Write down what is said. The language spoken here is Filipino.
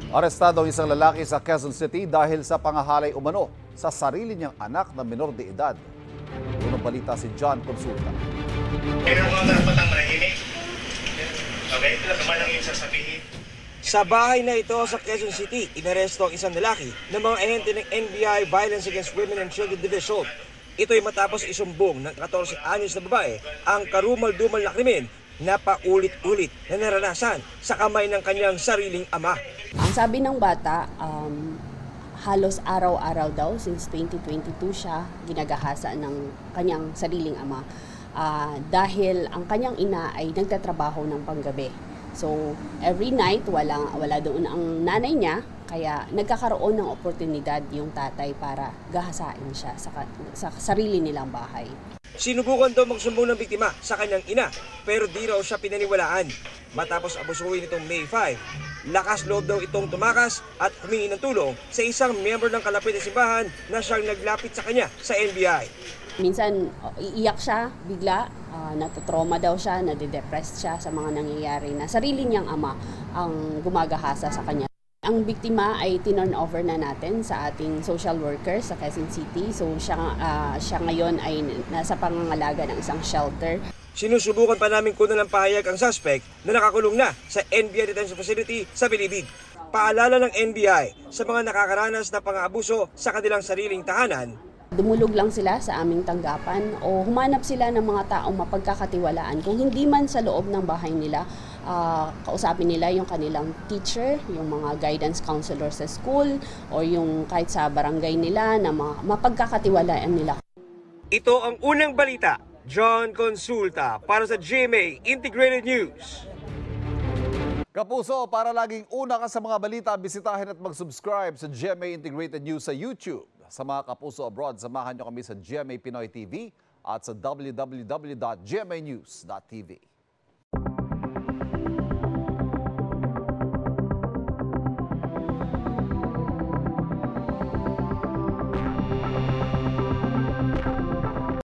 Arestado ang isang lalaki sa Quezon City dahil sa pangahalay umano sa sarili niyang anak na menor de edad. Unang balita si John Consulta. Meron mga karapatang manahimik. Okay, ito lang naman ang iyong sasabihin. Sa bahay na ito sa Quezon City, inaresto ang isang lalaki ng mga ahente ng NBI Violence Against Women and Children Division. Ito'y matapos isumbong ng 14 anyos na babae ang karumal-dumal na krimen na paulit-ulit na naranasan sa kamay ng kanyang sariling ama. Ang sabi ng bata, halos araw-araw daw since 2022 siya ginagahasa ng kanyang sariling ama dahil ang kanyang ina ay nagtatrabaho ng panggabi. So every night wala doon ang nanay niya, kaya nagkakaroon ng oportunidad yung tatay para gahasain siya sa sarili nilang bahay. Sinubukan daw magsumbong ng biktima sa kanyang ina pero di raw siya pinaniwalaan. Matapos abusuhin itong May 5, lakas loob daw itong tumakas at humingi ng tulong sa isang miyembro ng kalapit na simbahan na siyang naglapit sa kanya sa NBI. Minsan iiyak siya bigla, natatrauma daw siya, nade-depressed siya sa mga nangyayari na sarili niyang ama ang gumagahasa sa kanya. Ang biktima ay tinurn over na natin sa ating social worker sa Quezon City. So siya ngayon ay nasa pangangalaga ng isang shelter. Sinusubukan pa namin kunan ng pahayag ang suspect na nakakulong na sa NBI Detention Facility sa Bilibid. Paalala ng NBI sa mga nakakaranas na pang-aabuso sa kanilang sariling tahanan. Dumulog lang sila sa aming tanggapan o humanap sila ng mga taong mapagkakatiwalaan. Kung hindi man sa loob ng bahay nila, kausapin nila yung kanilang teacher, yung mga guidance counselor sa school, o yung kahit sa barangay nila na mapagkakatiwalaan nila. Ito ang unang balita. John Consulta para sa GMA Integrated News. Kapuso, para laging una ka sa mga balita, bisitahin at mag-subscribe sa GMA Integrated News sa YouTube. Sa mga kapuso abroad, samahan nyo kami sa GMA Pinoy TV at sa www.gmanews.tv.